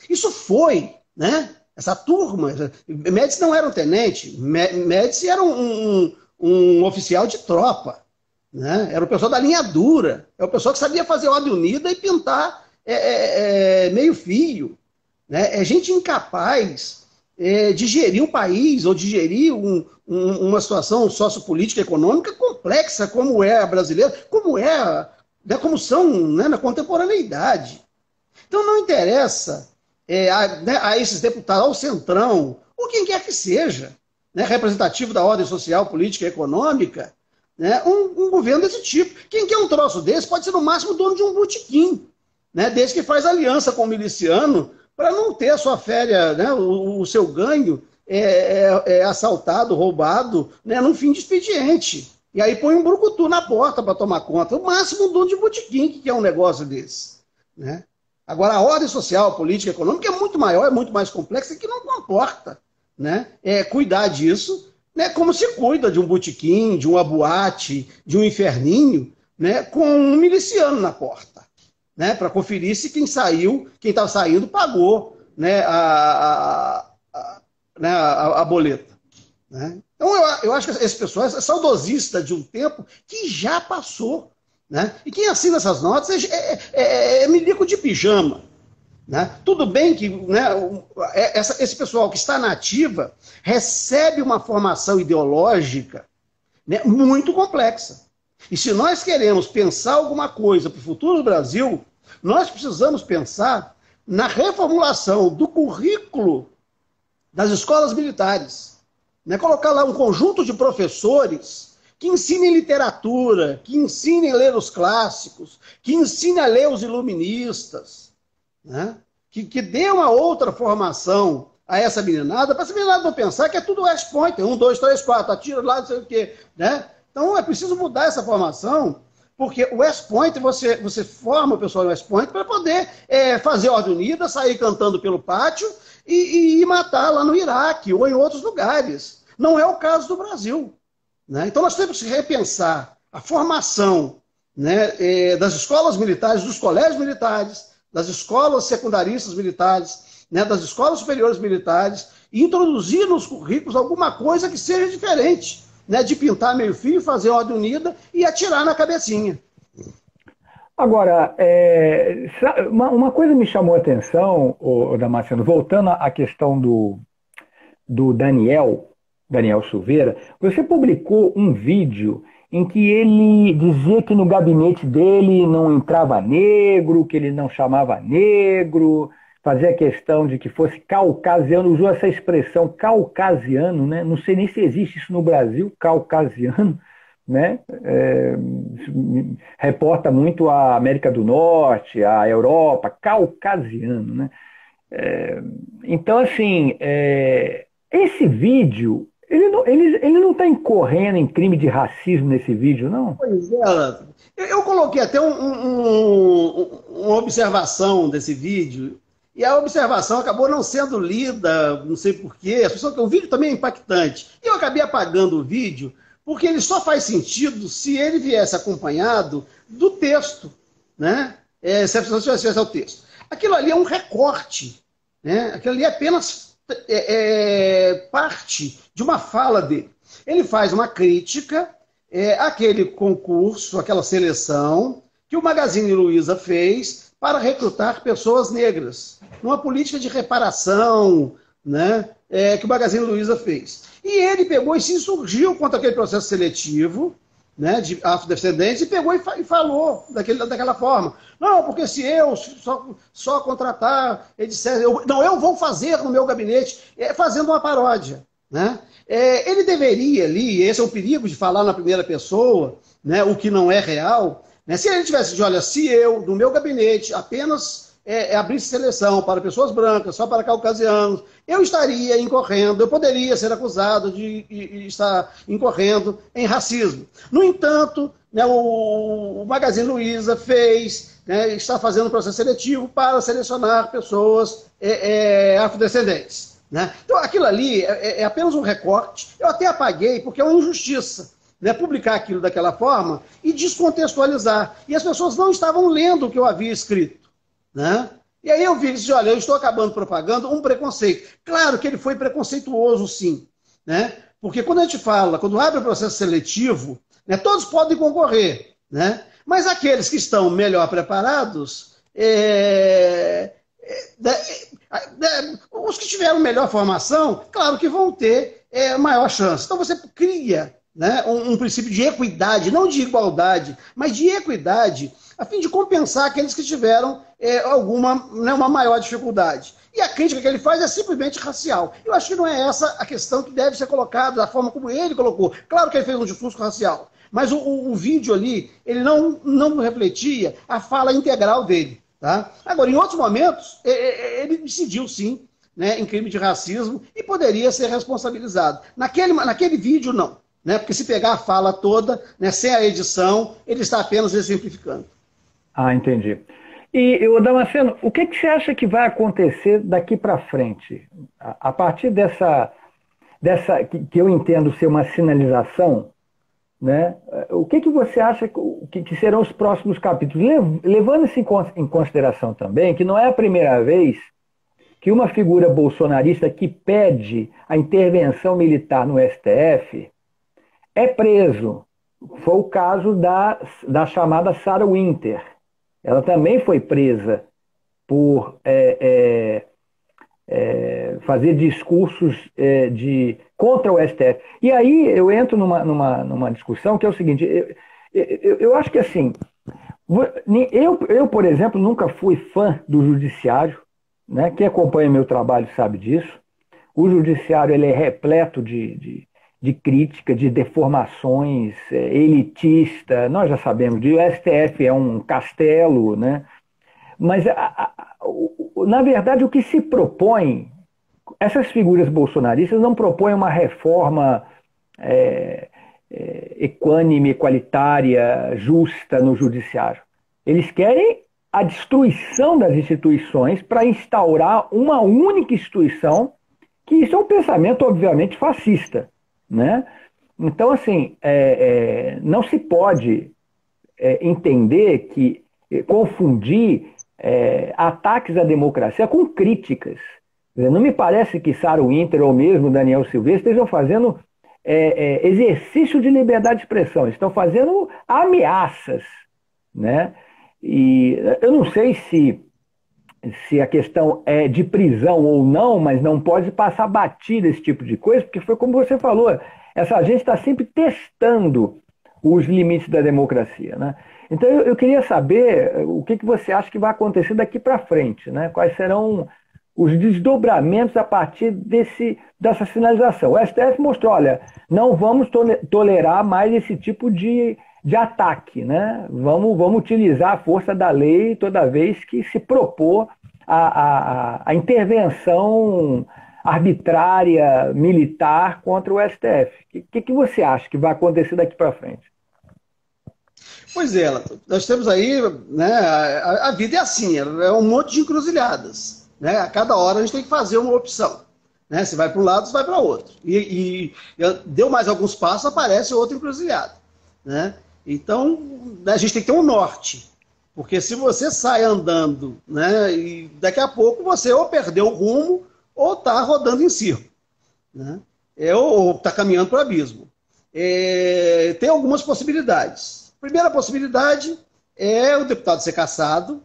Isso foi, né, essa turma, Médici não era um tenente, Médici era um oficial de tropa, né, era o pessoal da linha dura, é o pessoal que sabia fazer ordem unida e pintar meio fio, né? É gente incapaz de gerir um país ou de gerir uma situação sociopolítica econômica complexa como é a brasileira, como são, né, na contemporaneidade. Então não interessa a esses deputados, ao Centrão, ou quem quer que seja, né, representativo da ordem social, política e econômica, né, um governo desse tipo. Quem quer um troço desse pode ser no máximo dono de um botequim, né, desde que faz aliança com o miliciano para não ter a sua férias, né, o seu ganho assaltado, roubado, né, num fim de expediente. E aí põe um brucutu na porta para tomar conta. O máximo um dono de botequim que quer um negócio desse. Né? Agora, a ordem social, política, econômica é muito maior, é muito mais complexa e que não comporta, né, cuidar disso, né, como se cuida de um botequim, de uma boate, de um inferninho, né, com um miliciano na porta. Né, para conferir se quem estava saindo, pagou, né, a boleta. Né? Então, eu acho que esse pessoal é saudosista de um tempo que já passou. Né? E quem assina essas notas é milico de pijama. Né? Tudo bem que, né, esse pessoal que está na ativa recebe uma formação ideológica, né, muito complexa. E se nós queremos pensar alguma coisa para o futuro do Brasil, nós precisamos pensar na reformulação do currículo das escolas militares. Né? Colocar lá um conjunto de professores que ensinem literatura, que ensinem a ler os clássicos, que ensinem a ler os iluministas, né? que dê uma outra formação a essa meninada, para essa meninada não pensar que é tudo West Point, 1, 2, 3, 4, atira lá, não sei o quê. Né? Então é preciso mudar essa formação, porque o West Point, você forma o pessoal do West Point para poder fazer ordem unida, sair cantando pelo pátio e matar lá no Iraque ou em outros lugares. Não é o caso do Brasil. Né? Então nós temos que repensar a formação, né, das escolas militares, dos colégios militares, das escolas secundaristas militares, né, das escolas superiores militares, e introduzir nos currículos alguma coisa que seja diferente. Né, de pintar meio fio, fazer ordem unida e atirar na cabecinha. Agora, uma coisa me chamou a atenção, Damasceno, voltando à questão do Daniel Silveira, você publicou um vídeo em que ele dizia que no gabinete dele não entrava negro, que ele não chamava negro, fazia questão de que fosse caucasiano, usou essa expressão caucasiano, né? Não sei nem se existe isso no Brasil, caucasiano, né? Reporta muito a América do Norte, a Europa, caucasiano, né? Então, assim, esse vídeo, ele não está incorrendo em crime de racismo nesse vídeo, não? Pois é, eu coloquei até uma observação desse vídeo, e a observação acabou não sendo lida, não sei porquê. O vídeo também é impactante. E eu acabei apagando o vídeo, porque ele só faz sentido se ele viesse acompanhado do texto. Né? se a pessoa tivesse acesso ao texto. Aquilo ali é um recorte, né? Aquilo ali é apenas parte de uma fala dele. Ele faz uma crítica àquele concurso, àquela seleção que o Magazine Luiza fez para recrutar pessoas negras, numa política de reparação, né, que o Magazine Luiza fez. E ele pegou e se insurgiu contra aquele processo seletivo, né, de afrodescendentes, e pegou e falou daquela forma. Não, porque se eu só contratar, ele dissesse, eu vou fazer no meu gabinete, fazendo uma paródia. Né? Ele deveria ali, esse é o perigo de falar na primeira pessoa, né, o que não é real, né? Se ele tivesse de, olha, se eu, no meu gabinete, apenas abrisse seleção para pessoas brancas, só para caucasianos, eu estaria incorrendo, eu poderia ser acusado de estar incorrendo em racismo. No entanto, né, o Magazine Luiza fez, né, está fazendo um processo seletivo para selecionar pessoas afrodescendentes. Né? Então, aquilo ali é apenas um recorte. Eu até apaguei, porque é uma injustiça, né, publicar aquilo daquela forma e descontextualizar. E as pessoas não estavam lendo o que eu havia escrito. Né? E aí eu vi e disse, olha, eu estou acabando propagando um preconceito. Claro que ele foi preconceituoso, sim. Né? Porque quando a gente fala, quando abre o processo seletivo, né, todos podem concorrer. Né? Mas aqueles que estão melhor preparados... os que tiveram melhor formação, claro que vão ter maior chance. Então você cria, né, um princípio de equidade, não de igualdade, mas de equidade, a fim de compensar aqueles que tiveram uma maior dificuldade. E a crítica que ele faz é simplesmente racial. Eu acho que não é essa a questão que deve ser colocada, da forma como ele colocou. Claro que ele fez um discurso racial, mas o vídeo ali, ele não refletia a fala integral dele. Tá? Agora, em outros momentos, ele decidiu sim, né, em crime de racismo e poderia ser responsabilizado. Naquele vídeo, não. Né, porque se pegar a fala toda, né, sem a edição, ele está apenas exemplificando. Ah, entendi. E, Damasceno, o que você acha que vai acontecer daqui para frente? A partir dessa que eu entendo ser uma sinalização, né? O que você acha que serão os próximos capítulos? Levando isso em consideração também, que não é a primeira vez que uma figura bolsonarista que pede a intervenção militar no STF é preso. Foi o caso da chamada Sarah Winter. Ela também foi presa por fazer discursos contra o STF. E aí eu entro numa discussão que é o seguinte, eu acho que assim, eu, por exemplo, nunca fui fã do judiciário, né? Quem acompanha meu trabalho sabe disso. O judiciário ele é repleto de crítica, de deformações, elitista, nós já sabemos disso, o STF é um castelo, né? Mas, na verdade, o que se propõe, essas figuras bolsonaristas não propõem uma reforma equânime, equalitária, justa no judiciário. Eles querem a destruição das instituições para instaurar uma única instituição, que isso é um pensamento, obviamente, fascista. Né? Então, assim, não se pode entender que confundir ataques à democracia com críticas. Não me parece que Sarah Winter ou mesmo Daniel Silveira estejam fazendo exercício de liberdade de expressão, estão fazendo ameaças. Né? E eu não sei se a questão é de prisão ou não, mas não pode passar batida esse tipo de coisa, porque foi como você falou, essa gente está sempre testando os limites da democracia. Né? Então eu queria saber o que você acha que vai acontecer daqui para frente, né? Quais serão os desdobramentos a partir dessa sinalização. O STF mostrou, olha, não vamos tolerar mais esse tipo de ataque, né? Vamos utilizar a força da lei toda vez que se propor a intervenção arbitrária, militar contra o STF. O que você acha que vai acontecer daqui para frente? Pois é, nós temos aí, né, a vida é assim, é um monte de encruzilhadas. Né? A cada hora a gente tem que fazer uma opção. Né? Se vai para um lado, se vai para outro. E deu mais alguns passos, aparece outra encruzilhada. Né? Então, a gente tem que ter um norte. Porque se você sai andando, né, e daqui a pouco você ou perdeu o rumo ou está rodando em circo, né? Ou está caminhando para o abismo. Tem algumas possibilidades. Primeira possibilidade é o deputado ser cassado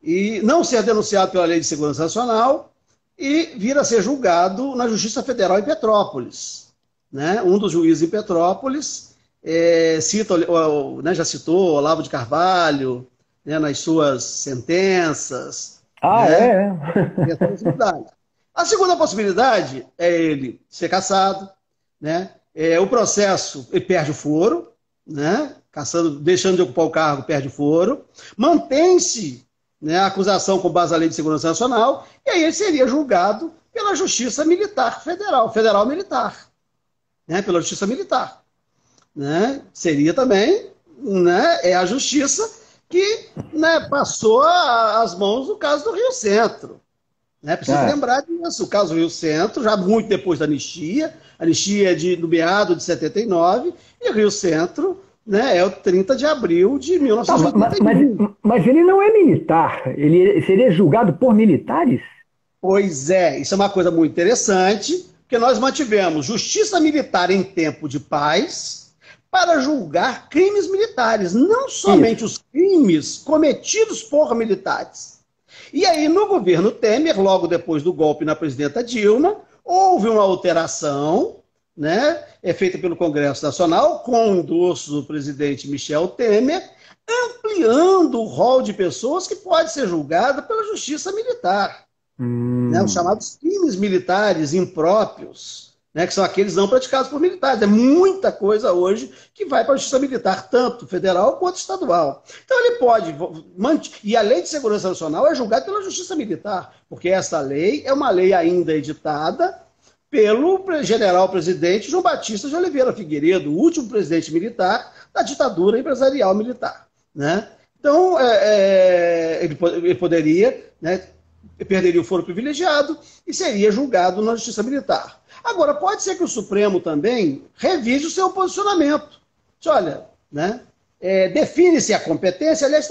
e não ser denunciado pela Lei de Segurança Nacional e vir a ser julgado na Justiça Federal em Petrópolis, né? Um dos juízes em Petrópolis já citou Olavo de Carvalho, né, nas suas sentenças. Ah, Né? é? A segunda possibilidade é ele ser cassado, né? O processo, ele perde o foro, né? Deixando de ocupar o cargo, perde o foro, mantém-se, né, a acusação com base na Lei de Segurança Nacional, e aí ele seria julgado pela Justiça Militar Federal Militar, né? Pela Justiça Militar. Né? Seria também, né, a justiça que, né, passou as mãos no caso do Rio Centro. Né? Preciso lembrar disso. O caso do Rio Centro, já muito depois da anistia é do meado de 79, e o Rio Centro, né, é o 30 de abril de 1981. Mas ele não é militar, ele seria julgado por militares? Pois é, isso é uma coisa muito interessante, porque nós mantivemos justiça militar em tempo de paz para julgar crimes militares, não somente os crimes cometidos por militares. E aí, no governo Temer, logo depois do golpe na presidenta Dilma, houve uma alteração, né, feita pelo Congresso Nacional, com o endosso do presidente Michel Temer, ampliando o rol de pessoas que pode ser julgada pela justiça militar. Né, os chamados crimes militares impróprios, né, que são aqueles não praticados por militares. É muita coisa hoje que vai para a justiça militar, tanto federal quanto estadual. Então ele pode... E a Lei de Segurança Nacional é julgada pela justiça militar, porque essa lei é uma lei ainda editada pelo general-presidente João Batista de Oliveira Figueiredo, o último presidente militar da ditadura empresarial militar. Né? Então, ele poderia... né, perderia o foro privilegiado e seria julgado na justiça militar. Agora, pode ser que o Supremo também revise o seu posicionamento. Olha, né, define-se a competência, aliás,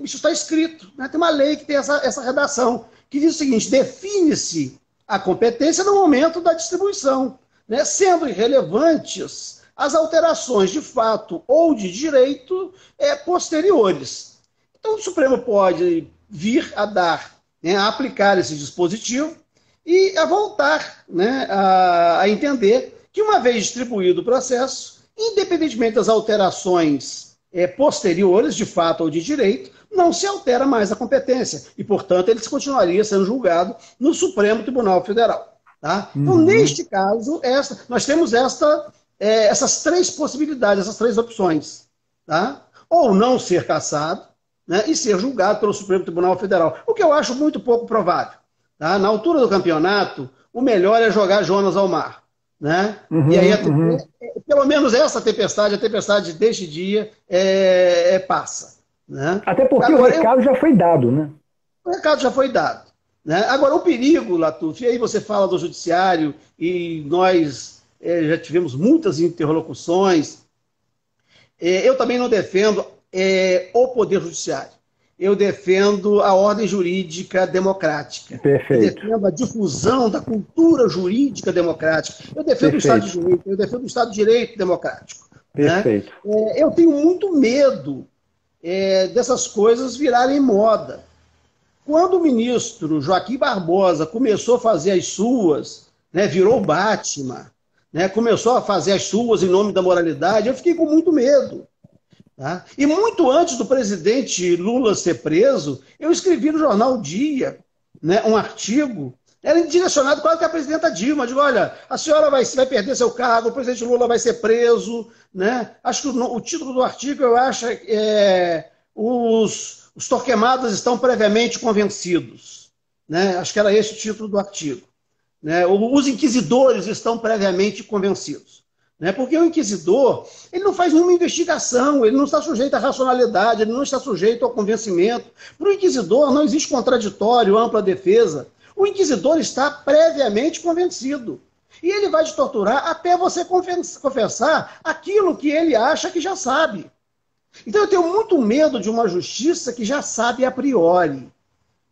isso está escrito, né, tem uma lei que tem essa redação, que diz o seguinte: define-se a competência no momento da distribuição, né, sendo irrelevantes as alterações de fato ou de direito posteriores. Então, o Supremo pode vir a dar, né, a aplicar esse dispositivo e a voltar, né, a entender que, uma vez distribuído o processo, independentemente das alterações posteriores, de fato ou de direito, não se altera mais a competência e, portanto, ele continuaria sendo julgado no Supremo Tribunal Federal. Tá? Então, neste caso, nós temos essas três possibilidades, essas três opções. Tá? Ou não ser cassado, né, e ser julgado pelo Supremo Tribunal Federal, o que eu acho muito pouco provável. Tá? Na altura do campeonato, o melhor é jogar Jonas ao mar. Né? E aí, pelo menos essa tempestade, a tempestade deste dia, passa. Né? Até porque agora, o recado já foi dado. Né? O recado já foi dado. Né? Agora, o perigo, Latuf, e aí você fala do judiciário, e nós já tivemos muitas interlocuções. Eu também não defendo o Poder Judiciário. Eu defendo a ordem jurídica democrática. Perfeito. Eu defendo a difusão da cultura jurídica democrática. Eu defendo o Estado de Direito, eu defendo o Estado de Direito democrático. Perfeito. Né? Eu tenho muito medo dessas coisas virarem moda. Quando o ministro Joaquim Barbosa começou a fazer as suas, né, virou Batman, né, começou a fazer as suas em nome da moralidade, eu fiquei com muito medo. Tá? E muito antes do presidente Lula ser preso, eu escrevi no jornal Dia, né, um artigo, era direcionado quase que à presidenta Dilma. Eu digo: olha, a senhora vai perder seu cargo, o presidente Lula vai ser preso. Né? Acho que o título do artigo, eu acho, os torquemadas estão previamente convencidos. Né? Acho que era esse o título do artigo. Né? Os inquisidores estão previamente convencidos. Né? Porque o inquisidor, ele não faz nenhuma investigação, ele não está sujeito à racionalidade, ele não está sujeito ao convencimento. Para o inquisidor não existe contraditório, ampla defesa. O inquisidor está previamente convencido. E ele vai te torturar até você confessar aquilo que ele acha que já sabe. Então eu tenho muito medo de uma justiça que já sabe a priori,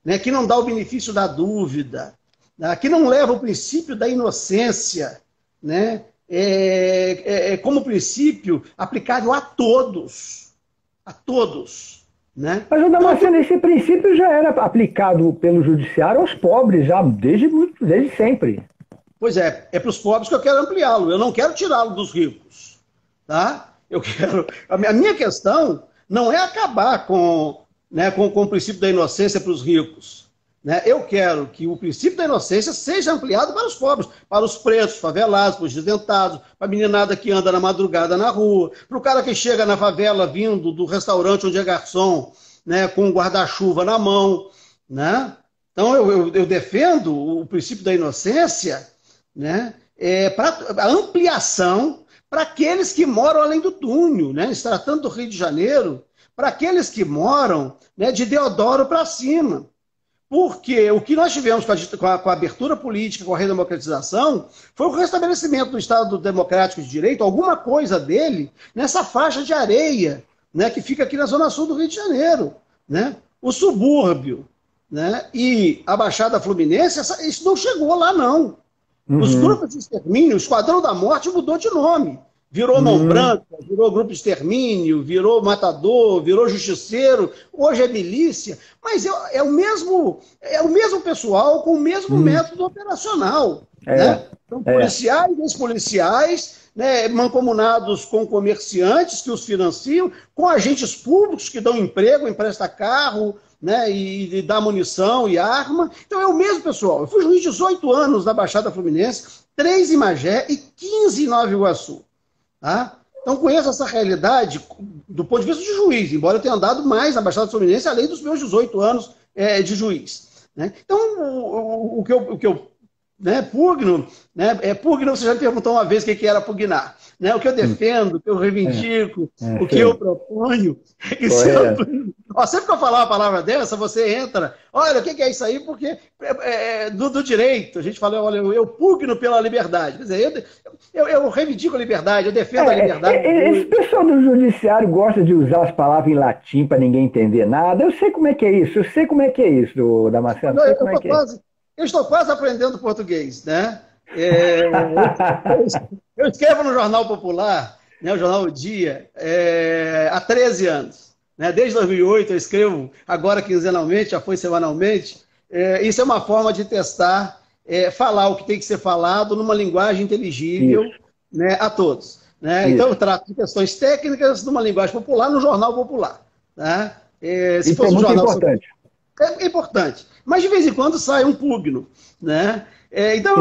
né, que não dá o benefício da dúvida, né, que não leva o princípio da inocência, né, como princípio aplicável a todos, né? Mas, Damasceno, esse princípio já era aplicado pelo judiciário aos pobres, já desde sempre. Pois é para os pobres que eu quero ampliá-lo, eu não quero tirá-lo dos ricos, tá? A minha questão não é acabar com o princípio da inocência para os ricos, né? Eu quero que o princípio da inocência seja ampliado para os pobres, para os pretos, favelados, para os desdentados, para a meninada que anda na madrugada na rua, para o cara que chega na favela vindo do restaurante onde é garçom, né, com um guarda-chuva na mão, né? Então eu defendo o princípio da inocência, né, para a ampliação para aqueles que moram além do túnel, né, se tratando do Rio de Janeiro, para aqueles que moram, né, de Deodoro para cima. Porque o que nós tivemos com a abertura política, com a redemocratização, foi o restabelecimento do Estado Democrático de Direito, alguma coisa dele, nessa faixa de areia, né, que fica aqui na zona sul do Rio de Janeiro. Né? O subúrbio, né, e a Baixada Fluminense, isso não chegou lá, não. Os grupos de extermínio, o Esquadrão da Morte mudou de nome. Virou Mão Branca, virou grupo de extermínio, virou matador, virou justiceiro, hoje é milícia, mas é o mesmo pessoal com o mesmo método operacional. Né? São policiais, ex-policiais, né, mancomunados com comerciantes que os financiam, com agentes públicos que dão emprego, empresta carro, né, e dá munição e arma. Então é o mesmo pessoal. Eu fui juiz 18 anos na Baixada Fluminense, 3 em Magé e 15 em Nova Iguaçu. Tá? Então conheço essa realidade do ponto de vista de juiz, embora eu tenha andado mais na Baixada Fluminense além dos meus 18 anos de juiz. Né? Então o que eu pugno, né, pugno, você já me perguntou uma vez o que era pugnar. Né? O que eu defendo, o que eu reivindico, o que eu proponho é que sempre que eu falar uma palavra dessa, você entra, olha, o que é isso aí? Porque do direito, a gente fala, olha, eu pugno pela liberdade. Quer dizer, eu reivindico a liberdade, eu defendo a liberdade. Esse pessoal do judiciário gosta de usar as palavras em latim para ninguém entender nada. Eu sei como é que é isso, Damasceno. Eu estou quase aprendendo português, né? Eu escrevo no Jornal Popular, né, o Jornal O Dia, há 13 anos. Né? Desde 2008 eu escrevo, agora quinzenalmente, já foi semanalmente. Isso é uma forma de testar, falar o que tem que ser falado numa linguagem inteligível, né, a todos. Né? Então eu trato de questões técnicas numa linguagem popular no Jornal Popular. Né? Se fosse muito importante. É importante. Mas de vez em quando sai um pugno, né? Então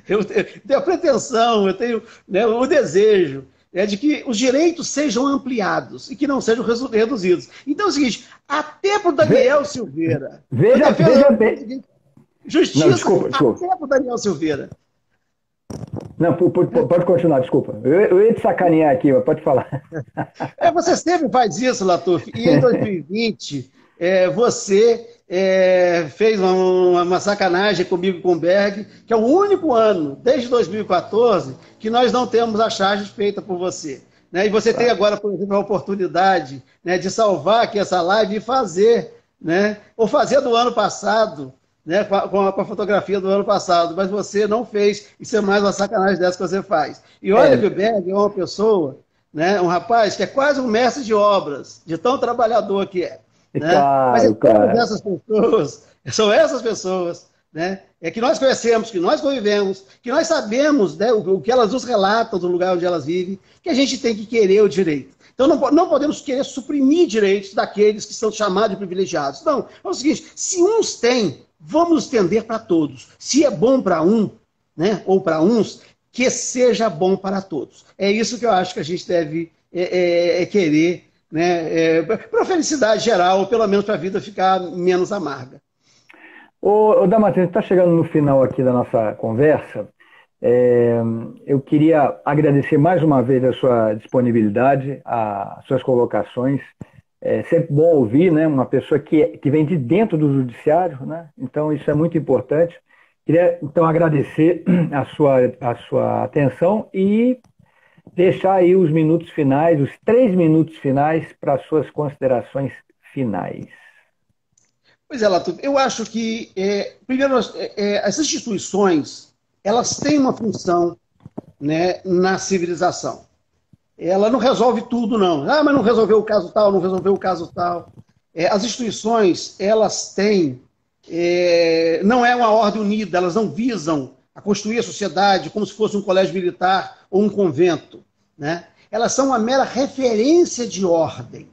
eu tenho a pretensão, eu tenho, né, o desejo de que os direitos sejam ampliados e que não sejam reduzidos. Então é o seguinte, até para o Daniel Silveira... Veja bem... Justiça, não, desculpa. Até para o Daniel Silveira. Não, pode continuar, desculpa. Eu ia te sacanear aqui, mas pode falar. Você sempre faz isso, Latuf. E em 2020, você fez uma sacanagem comigo e com o Berg, que é o único ano, desde 2014, que nós não temos a charge feita por você. Né? E você tem agora, por exemplo, a oportunidade, né, de salvar aqui essa live e fazer, né, ou fazer do ano passado, né, com a fotografia do ano passado, mas você não fez. Isso é mais uma sacanagem dessa que você faz. E olha que o Berg é uma pessoa, né, um rapaz que é quase um mestre de obras, de tão trabalhador que é. Né? Mas são essas pessoas, né, que nós conhecemos, que nós convivemos, que nós sabemos, né, o que elas nos relatam do lugar onde elas vivem, que a gente tem que querer o direito. Então não podemos querer suprimir direitos daqueles que são chamados de privilegiados. Não, é o seguinte, se uns têm, vamos estender para todos. Se é bom para um, né, ou para uns, que seja bom para todos. É isso que eu acho que a gente deve querer, né, para a felicidade geral, ou pelo menos para a vida ficar menos amarga. Ô Damasceno, está chegando no final aqui da nossa conversa. Eu queria agradecer mais uma vez a sua disponibilidade, as suas colocações. É sempre bom ouvir, né, uma pessoa que vem de dentro do judiciário, né? Então isso é muito importante. Queria então agradecer a sua atenção e deixar aí os minutos finais, os 3 minutos finais para as suas considerações finais. Pois é, Latu, eu acho que, primeiro, as instituições, elas têm uma função, né, na civilização. Ela não resolve tudo, não. Ah, mas não resolveu o caso tal, não resolveu o caso tal. As instituições, elas têm, não é uma ordem unida, elas não visam a construir a sociedade como se fosse um colégio militar ou um convento, né? Elas são uma mera referência de ordem,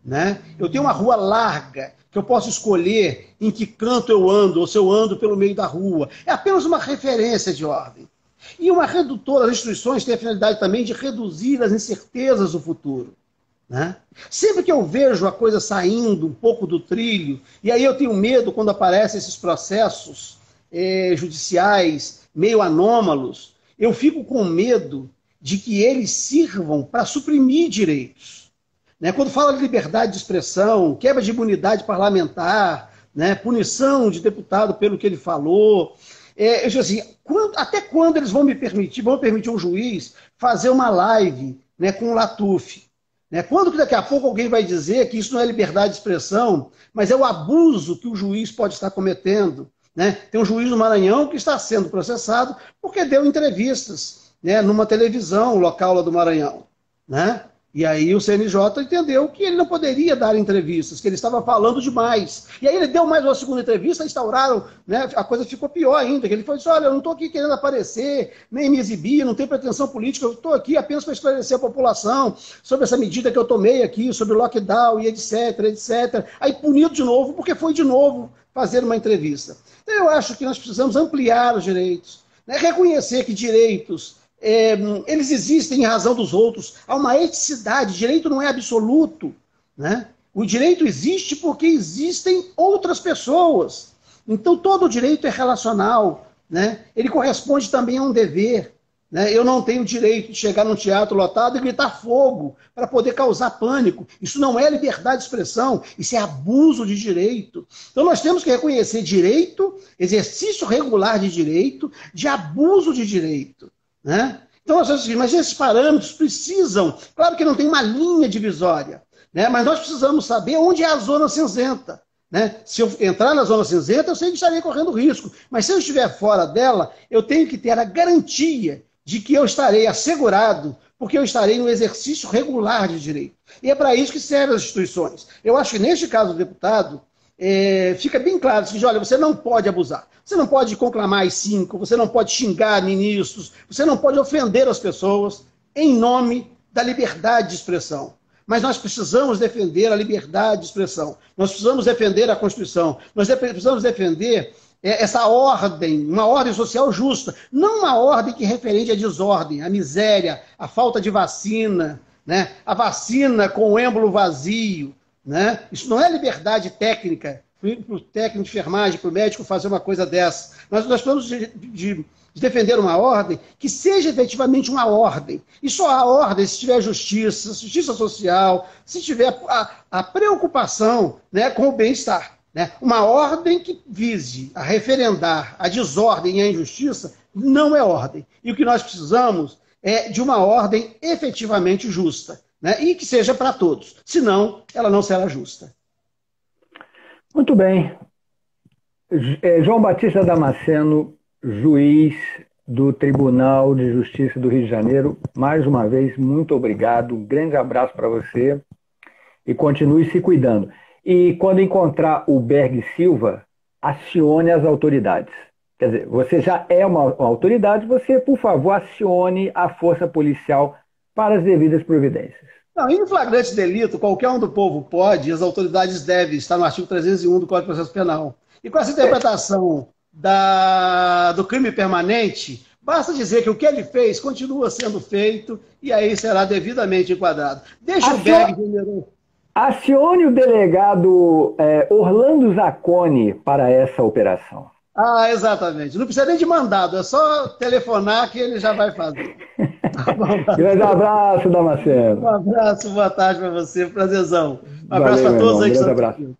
né? Eu tenho uma rua larga, que eu posso escolher em que canto eu ando, ou se eu ando pelo meio da rua. É apenas uma referência de ordem. E uma redutora, as instituições têm a finalidade também de reduzir as incertezas do futuro, né? Sempre que eu vejo a coisa saindo um pouco do trilho, e aí eu tenho medo quando aparecem esses processos judiciais meio anômalos, eu fico com medo de que eles sirvam para suprimir direitos, né? Quando fala de liberdade de expressão, quebra de imunidade parlamentar, né? Punição de deputado pelo que ele falou, eu digo assim, até quando eles vão permitir um juiz fazer uma live, né, com o Latuf? Né? Quando que daqui a pouco alguém vai dizer que isso não é liberdade de expressão, mas é o abuso que o juiz pode estar cometendo? Né? Tem um juiz no Maranhão que está sendo processado porque deu entrevistas, né, numa televisão local lá do Maranhão, né? E aí o CNJ entendeu que ele não poderia dar entrevistas, que ele estava falando demais. E aí ele deu mais uma segunda entrevista, instauraram, né, a coisa ficou pior ainda, que ele falou assim, olha, eu não estou aqui querendo aparecer, nem me exibir, não tenho pretensão política, eu estou aqui apenas para esclarecer a população sobre essa medida que eu tomei aqui, sobre o lockdown e etc, etc. Aí punido de novo, porque foi de novo fazer uma entrevista. Então eu acho que nós precisamos ampliar os direitos, né, reconhecer que direitos eles existem em razão dos outros. Há uma eticidade, direito não é absoluto, né? O direito existe porque existem outras pessoas. Então todo direito é relacional, né? Ele corresponde também a um dever, né? Eu não tenho direito de chegar num teatro lotado e gritar fogo para poder causar pânico. Isso não é liberdade de expressão, isso é abuso de direito. Então nós temos que reconhecer direito, exercício regular de direito, de abuso de direito, né? Então, mas esses parâmetros precisam, claro que não tem uma linha divisória, né? Mas nós precisamos saber onde é a zona cinzenta, né? Se eu entrar na zona cinzenta, eu sei que estarei correndo risco, mas se eu estiver fora dela, eu tenho que ter a garantia de que eu estarei assegurado, porque eu estarei no exercício regular de direito. E é para isso que servem as instituições. Eu acho que neste caso do deputado, fica bem claro que, olha, você não pode abusar. Você não pode conclamar as 5, você não pode xingar ministros, você não pode ofender as pessoas em nome da liberdade de expressão. Mas nós precisamos defender a liberdade de expressão. Nós precisamos defender a Constituição. Nós precisamos defender essa ordem, uma ordem social justa. Não uma ordem que referente à desordem, à miséria, à falta de vacina, né? A vacina com o êmbolo vazio, né? Isso não é liberdade técnica, para o técnico de enfermagem, para o médico fazer uma coisa dessa. Nós precisamos de defender uma ordem que seja efetivamente uma ordem. E só há ordem se tiver justiça social, se tiver a preocupação, né, com o bem-estar. Né? Uma ordem que vise a referendar a desordem e a injustiça não é ordem. E o que nós precisamos é de uma ordem efetivamente justa, né? E que seja para todos. Senão, ela não será justa. Muito bem. João Batista Damasceno, juiz do Tribunal de Justiça do Rio de Janeiro, mais uma vez, muito obrigado. Um grande abraço para você e continue se cuidando. E quando encontrar o Berg Silva, acione as autoridades. Quer dizer, você já é uma autoridade, você, por favor, acione a força policial para as devidas providências. Não, em flagrante delito, qualquer um do povo pode, e as autoridades devem, está no artigo 301 do Código de Processo Penal. E com essa interpretação do crime permanente, basta dizer que o que ele fez continua sendo feito e aí será devidamente enquadrado. Deixa o Berg generoso. Acione o delegado Orlando Zacconi para essa operação. Ah, exatamente. Não precisa nem de mandado, é só telefonar que ele já vai fazer. Grande abraço, Damasceno. Um abraço, boa tarde para você, prazerzão. Um abraço para todos aí que estão aqui.